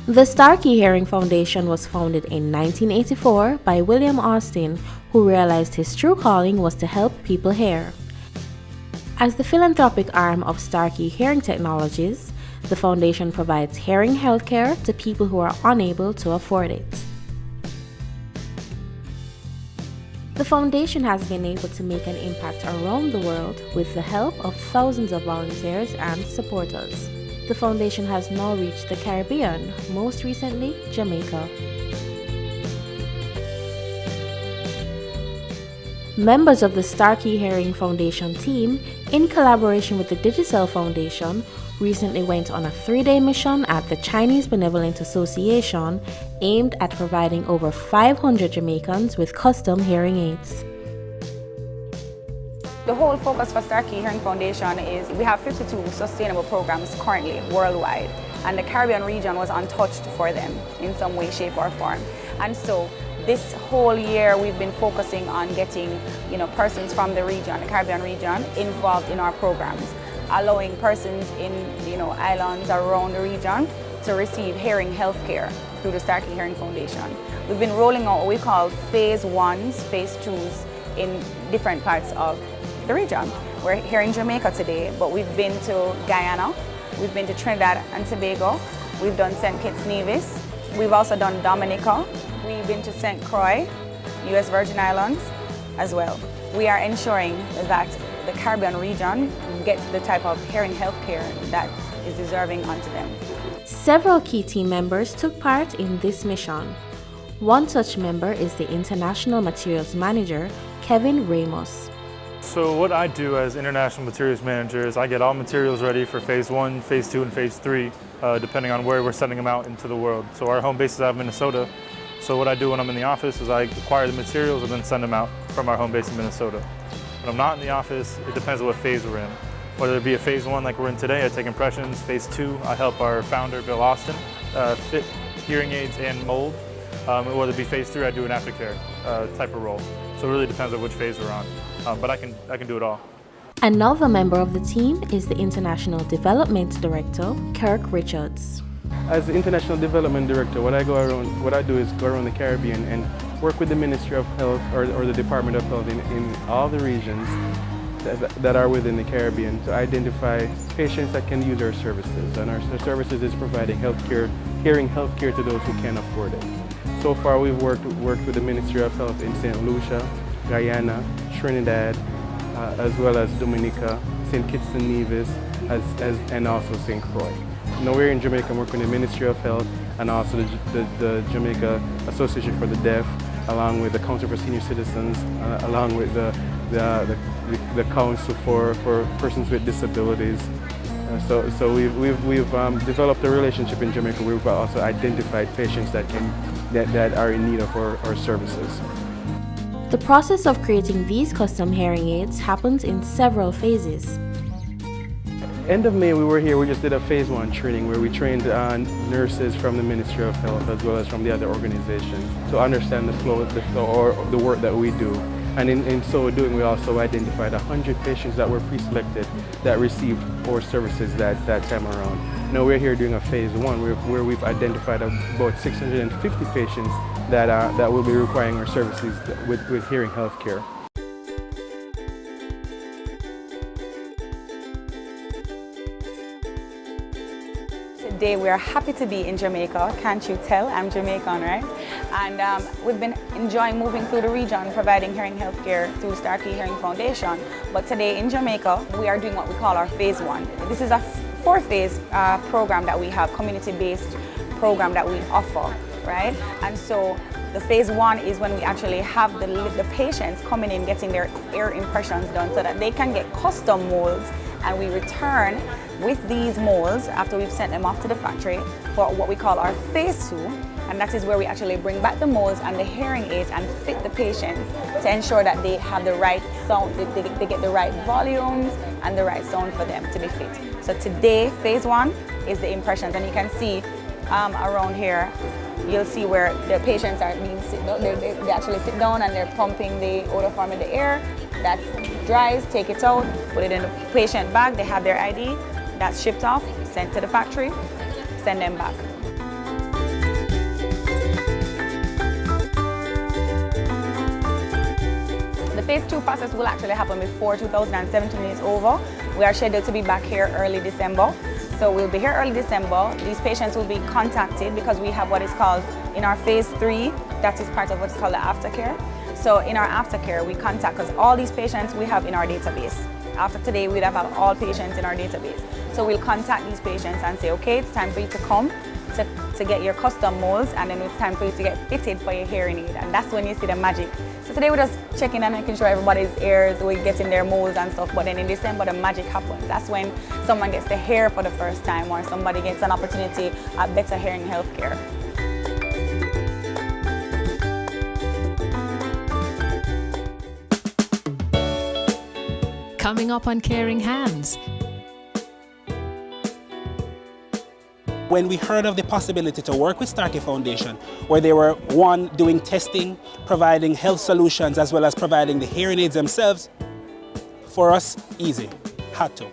The Starkey Hearing Foundation was founded in 1984 by William Austin, who realized his true calling was to help people hear. As the philanthropic arm of Starkey Hearing Technologies, the foundation provides hearing healthcare to people who are unable to afford it. The foundation has been able to make an impact around the world with the help of thousands of volunteers and supporters. The foundation has now reached the Caribbean, most recently Jamaica. Members of the Starkey Hearing Foundation team, in collaboration with the Digicel Foundation, recently went on a 3-day mission at the Chinese Benevolent Association aimed at providing over 500 Jamaicans with custom hearing aids. The whole focus for Starkey Hearing Foundation is we have 52 sustainable programs currently worldwide, and the Caribbean region was untouched for them in some way, shape or form. And so this whole year we've been focusing on getting persons from the region, the Caribbean region, involved in our programs, allowing persons in islands around the region to receive hearing health care through the Starkey Hearing Foundation. We've been rolling out what we call phase 1s, phase 2s in different parts of the region. We're here in Jamaica today, but we've been to Guyana, we've been to Trinidad and Tobago, we've done St. Kitts Nevis, we've also done Dominica, we've been to St. Croix, US Virgin Islands as well. We are ensuring that the Caribbean region gets the type of hearing health care that is deserving unto them. Several key team members took part in this mission. One such member is the International Materials Manager, Kevin Ramos. So what I do as International Materials Manager is I get all materials ready for phase 1, phase 2, and phase 3, depending on where we're sending them out into the world. So our home base is out of Minnesota. So what I do when I'm in the office is I acquire the materials and then send them out from our home base in Minnesota. When I'm not in the office, it depends on what phase we're in. Whether it be a phase 1 like we're in today, I take impressions. Phase 2, I help our founder, Bill Austin, fit hearing aids and mold. Whether it be phase 3, I do an aftercare type of role. So it really depends on which phase we're on. But I can do it all. Another member of the team is the International Development Director, Kirk Richards. As the International Development Director, what I do is go around the Caribbean and work with the Ministry of Health or the Department of Health in all the regions that are within the Caribbean to identify patients that can use our services. And our services is providing hearing healthcare to those who can't afford it. So far we've worked with the Ministry of Health in St. Lucia, Guyana, Trinidad, as well as Dominica, St. Kitts and Nevis, and also St. Croix. Now we're in Jamaica working with the Ministry of Health and also the Jamaica Association for the Deaf, along with the Council for Senior Citizens, along with the Council for Persons with Disabilities. So we've developed a relationship in Jamaica where we've also identified patients that are in need of our services. The process of creating these custom hearing aids happens in several phases. End of May we were here, we just did a phase 1 training where we trained nurses from the Ministry of Health as well as from the other organizations to understand the flow or the work that we do. And in so doing, we also identified 100 patients that were pre-selected that received our services that time around. Now we're here doing a phase 1 where we've identified about 650 patients that will be requiring our services with hearing health care. Today we are happy to be in Jamaica. Can't you tell? I'm Jamaican, right? And we've been enjoying moving through the region, providing hearing health care through Starkey Hearing Foundation. But today in Jamaica, we are doing what we call our phase 1. This is a 4-phase program that we have, community-based program that we offer, right? And so the phase 1 is when we actually have the patients coming in, getting their ear impressions done so that they can get custom molds, and we return with these molds after we've sent them off to the factory for what we call our phase 2, and that is where we actually bring back the molds and the hearing aids and fit the patients to ensure that they have the right sound, they get the right volumes and the right sound for them to be fit. So today, phase 1 is the impressions, and you can see around here, you'll see where the patients are being they actually sit down and they're pumping the otoform in the air. That dries, take it out, put it in the patient bag, they have their ID, that's shipped off, sent to the factory, send them back. phase 2 process will actually happen before 2017 is over. We are scheduled to be back here early December. So we'll be here early December. These patients will be contacted because we have what is called, in our phase 3, that is part of what's called the aftercare. So in our aftercare, we contact, because all these patients we have in our database. After today, we'd have all patients in our database. So we'll contact these patients and say, okay, it's time for you to come to get your custom molds, and then it's time for you to get fitted for your hearing aid. And that's when you see the magic. So today we're just checking and making sure everybody's ears, we're getting their molds and stuff, but then in December the magic happens. That's when someone gets to hear for the first time, or somebody gets an opportunity at better hearing healthcare. Coming up on Caring Hands. When we heard of the possibility to work with Starkey Foundation, where they were, one, doing testing, providing health solutions, as well as providing the hearing aids themselves, for us, easy, had to.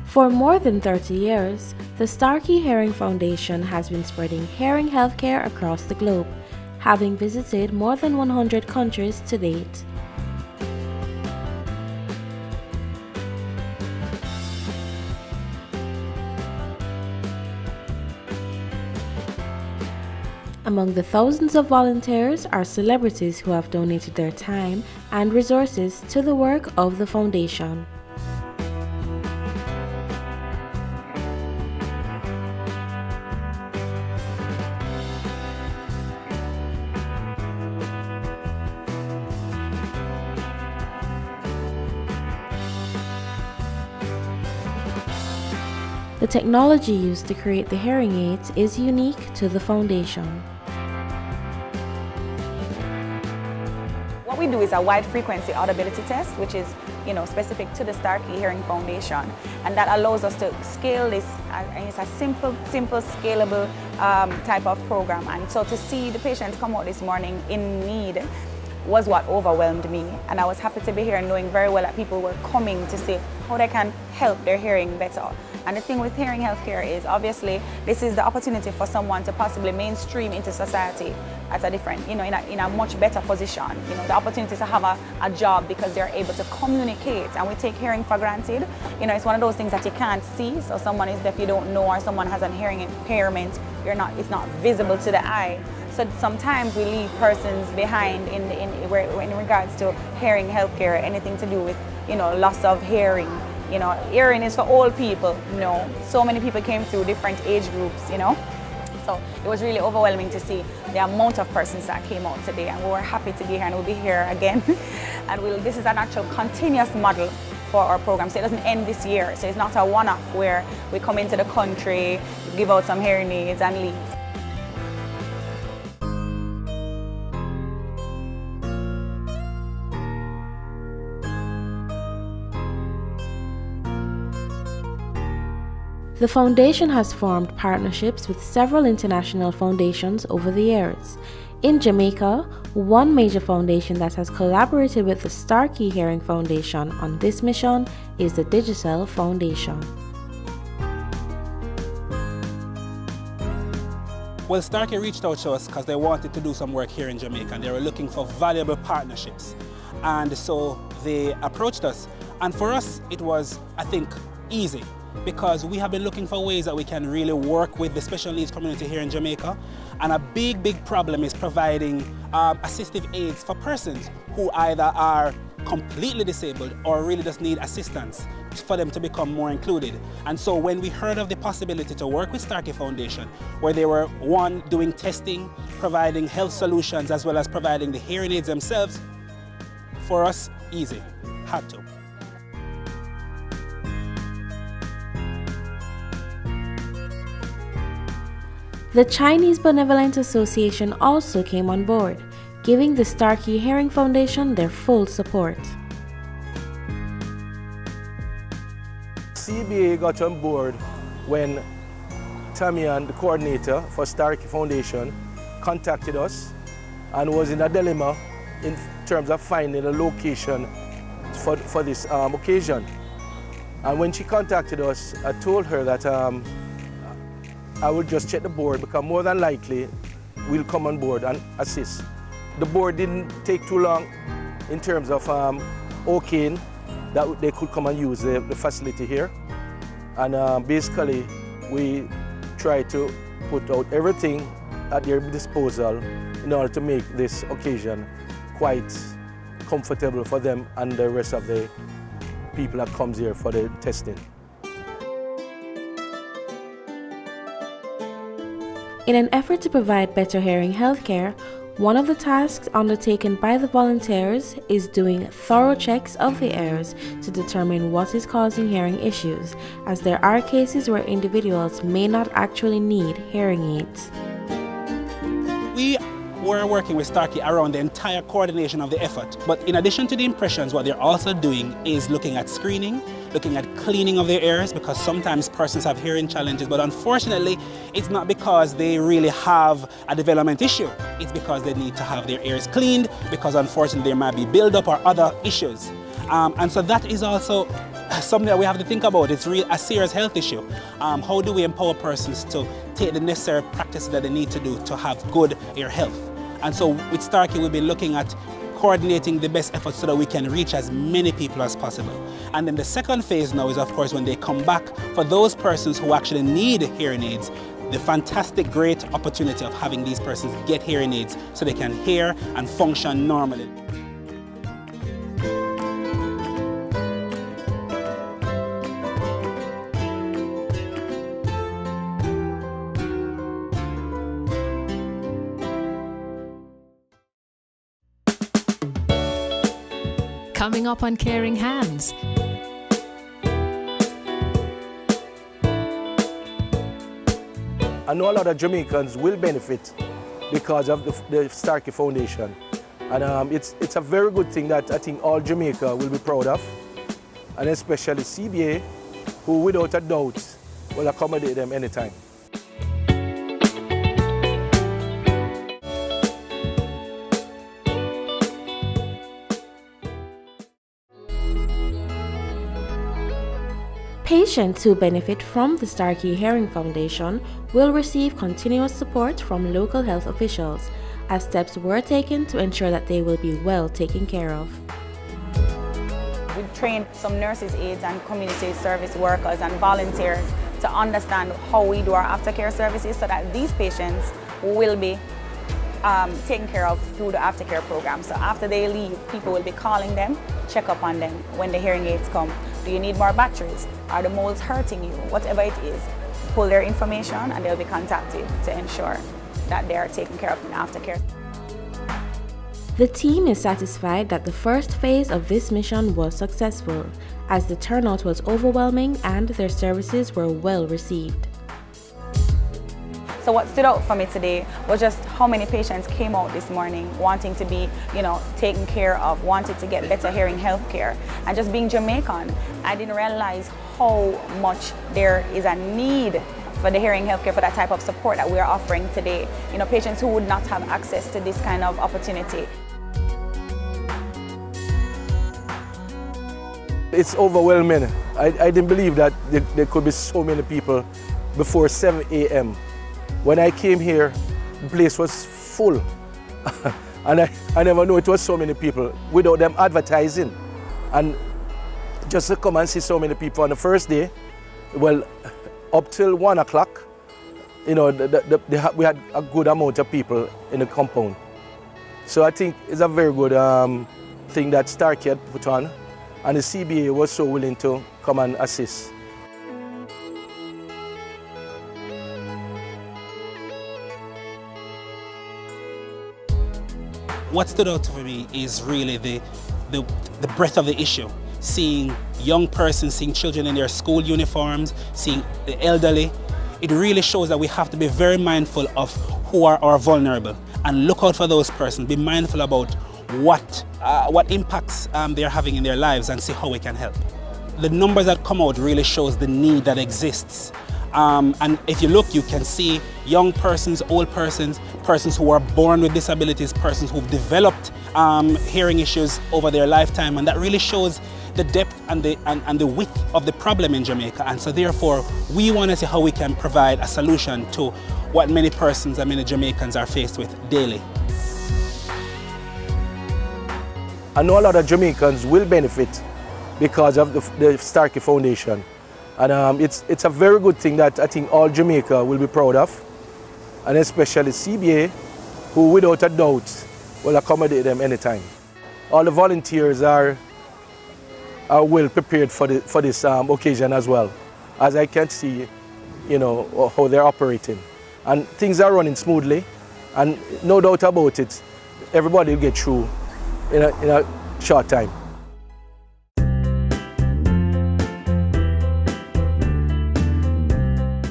For more than 30 years, the Starkey Hearing Foundation has been spreading hearing healthcare across the globe, having visited more than 100 countries to date. Among the thousands of volunteers are celebrities who have donated their time and resources to the work of the foundation. The technology used to create the hearing aids is unique to the foundation. What we do is a wide frequency audibility test, which is specific to the Starkey Hearing Foundation, and that allows us to scale this, and it's a simple scalable type of program. And so to see the patients come out this morning in need was what overwhelmed me, and I was happy to be here knowing very well that people were coming to see how they can help their hearing better. And the thing with hearing healthcare is, obviously, this is the opportunity for someone to possibly mainstream into society at a different, in a much better position. The opportunity to have a job because they're able to communicate, and we take hearing for granted. It's one of those things that you can't see. So someone is deaf, you don't know, or someone has a hearing impairment, it's not visible to the eye. So sometimes we leave persons behind in regards to hearing healthcare, anything to do with loss of hearing. Hearing is for old people. So many people came through different age groups. So it was really overwhelming to see the amount of persons that came out today, and we were happy to be here, and we'll be here again. And this is an actual continuous model for our program, so it doesn't end this year. So it's not a one-off where we come into the country, give out some hearing aids and leave. The foundation has formed partnerships with several international foundations over the years. In Jamaica, one major foundation that has collaborated with the Starkey Hearing Foundation on this mission is the Digital Foundation. Well, Starkey reached out to us because they wanted to do some work here in Jamaica, and they were looking for valuable partnerships. And so they approached us. And for us, it was, I think, easy, because we have been looking for ways that we can really work with the special needs community here in Jamaica. And a big problem is providing assistive aids for persons who either are completely disabled or really just need assistance for them to become more included. And so when we heard of the possibility to work with Starkey Foundation, where they were, one, doing testing, providing health solutions, as well as providing the hearing aids themselves, for us, easy, had to. The Chinese Benevolent Association also came on board, giving the Starkey Hearing Foundation their full support. CBA got on board when Tammy and the coordinator for Starkey Foundation contacted us and was in a dilemma in terms of finding a location for this occasion. And when she contacted us, I told her that I would just check the board because more than likely we'll come on board and assist. The board didn't take too long in terms of okaying that they could come and use the facility here. And basically we try to put out everything at their disposal in order to make this occasion quite comfortable for them and the rest of the people that comes here for the testing. In an effort to provide better hearing healthcare, one of the tasks undertaken by the volunteers is doing thorough checks of the ears to determine what is causing hearing issues, as there are cases where individuals may not actually need hearing aids. We were working with Starkey around the entire coordination of the effort. But in addition to the impressions, what they're also doing is looking at screening, looking at cleaning of their ears, because sometimes persons have hearing challenges, but unfortunately, it's not because they really have a development issue. It's because they need to have their ears cleaned, because unfortunately there might be buildup or other issues. And so that is also something that we have to think about. It's a serious health issue. How do we empower persons to take the necessary practices that they need to do to have good ear health? And so with Starkey, we'll be looking at coordinating the best efforts so that we can reach as many people as possible. And then the second phase now is, of course, when they come back, for those persons who actually need hearing aids, the fantastic, great opportunity of having these persons get hearing aids so they can hear and function normally. Coming up on Caring Hands. I know a lot of Jamaicans will benefit because of the Starkey Foundation. And it's a very good thing that I think all Jamaica will be proud of. And especially CBA, who without a doubt will accommodate them anytime. Patients who benefit from the Starkey Hearing Foundation will receive continuous support from local health officials, as steps were taken to ensure that they will be well taken care of. We trained some nurses, aides and community service workers and volunteers to understand how we do our aftercare services so that these patients will be taken care of through the aftercare program. So after they leave, people will be calling them, check up on them when the hearing aids come. Do you need more batteries? Are the moles hurting you? Whatever it is, pull their information and they'll be contacted to ensure that they are taken care of in aftercare. The team is satisfied that the first phase of this mission was successful, as the turnout was overwhelming and their services were well received. So what stood out for me today was just how many patients came out this morning wanting to be, taken care of, wanted to get better hearing health care. And just being Jamaican, I didn't realize how much there is a need for the hearing healthcare, for that type of support that we're offering today. Patients who would not have access to this kind of opportunity. It's overwhelming. I didn't believe that there could be so many people before 7 a.m. When I came here, the place was full. And I never knew it was so many people without them advertising. And just to come and see so many people on the first day, well, up till 1 o'clock, we had a good amount of people in the compound. So I think it's a very good thing that Starkey had put on, and the CBA was so willing to come and assist. What stood out for me is really the breadth of the issue. Seeing young persons, seeing children in their school uniforms, seeing the elderly. It really shows that we have to be very mindful of who are vulnerable and look out for those persons. Be mindful about what impacts they're having in their lives and see how we can help. The numbers that come out really shows the need that exists. And if you look, you can see young persons, old persons, persons who are born with disabilities, persons who've developed hearing issues over their lifetime, and that really shows the depth and the width of the problem in Jamaica. And so therefore, we want to see how we can provide a solution to what many persons and many Jamaicans are faced with daily. I know a lot of Jamaicans will benefit because of the Starkey Foundation. And it's a very good thing that I think all Jamaica will be proud of, and especially CBA, who without a doubt will accommodate them anytime. All the volunteers are well prepared for this occasion as well, as I can see, you know, how they're operating. And things are running smoothly, and no doubt about it, everybody will get through in a short time.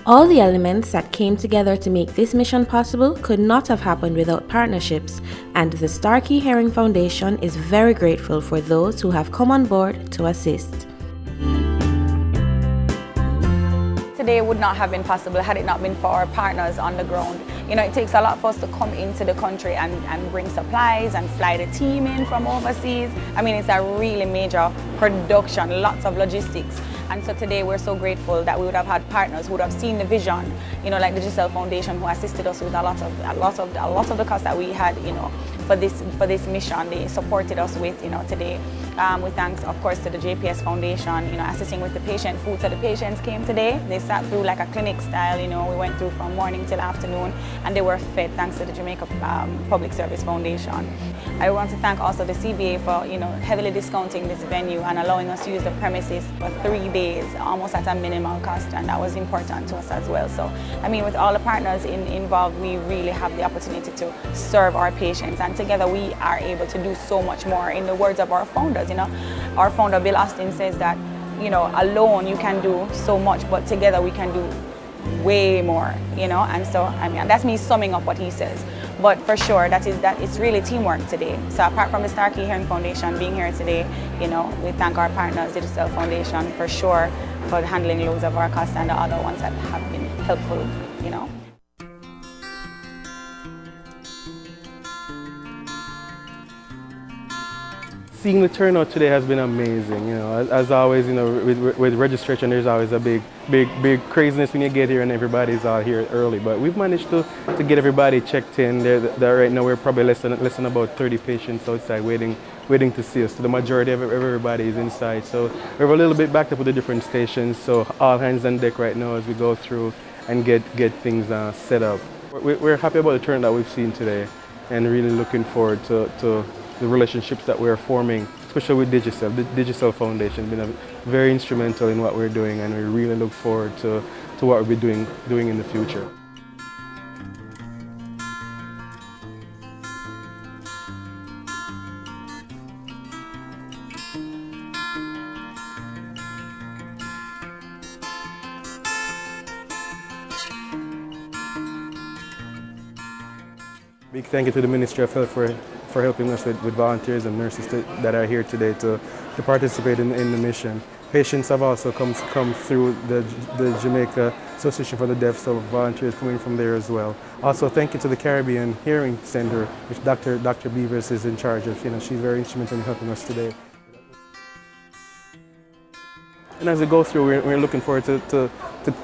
All the elements that came together to make this mission possible could not have happened without partnerships, and the Starkey Hearing Foundation is very grateful for those who have come on board to assist. Today would not have been possible had it not been for our partners on the ground. You know, it takes a lot for us to come into the country and bring supplies and fly the team in from overseas. I mean, it's a really major production, lots of logistics. And so today we're so grateful that we would have had partners who would have seen the vision, you know, like the Giselle Foundation, who assisted us with a lot of the costs that we had, you know, for this mission. They supported us with, you know, today. With thanks, of course, to the JPS Foundation, you know, assisting with the patient food. So the patients came today. They sat through like a clinic style, you know. We went through from morning till afternoon, and they were fed thanks to the Jamaica Public Service Foundation. I want to thank also the CBA for, you know, heavily discounting this venue and allowing us to use the premises for 3 days, almost at a minimal cost, and that was important to us as well. So, I mean, with all the partners involved, we really have the opportunity to serve our patients, and together we are able to do so much more. In the words of our founders, you know, our founder Bill Austin says that, you know, alone you can do so much, but together we can do way more, you know. And so, I mean, that's me summing up what he says. But for sure, that it's really teamwork today. So apart from the Starkey Hearing Foundation being here today, you know, we thank our partners, the Giselle Foundation, for sure, for handling loads of our costs and the other ones that have been helpful, you know. Seeing the turnout today has been amazing. You know, as always, you know, with registration, there's always a big craziness when you get here and everybody's out here early. But we've managed to get everybody checked in. Right now we're probably less than about 30 patients outside waiting to see us. So the majority of everybody is inside. So we're a little bit backed up with the different stations. So all hands on deck right now as we go through and get things set up. We're happy about the turnout that we've seen today, and really looking forward to the relationships that we're forming, especially with Digicel. The Digicel Foundation has been very instrumental in what we're doing, and we really look forward to what we'll be doing in the future. Big thank you to the Ministry of Health for helping us with volunteers and nurses that are here today to participate in the mission. Patients have also come through the Jamaica Association for the Deaf, so volunteers coming from there as well. Also, thank you to the Caribbean Hearing Center, which Dr. Beavers is in charge of. You know, she's very instrumental in helping us today. And as we go through, we're looking forward to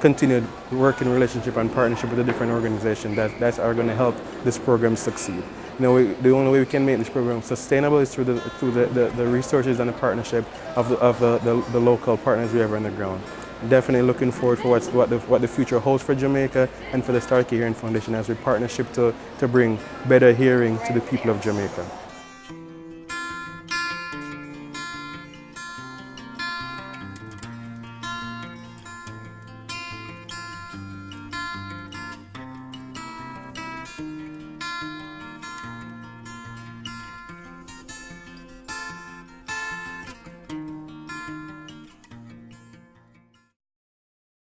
continue working relationship and partnership with the different organizations that are going to help this program succeed. You know, the only way we can make this program sustainable is through the resources and the partnership of the local partners we have on the ground. Definitely looking forward for what the future holds for Jamaica and for the Starkey Hearing Foundation as we partnership to bring better hearing to the people of Jamaica.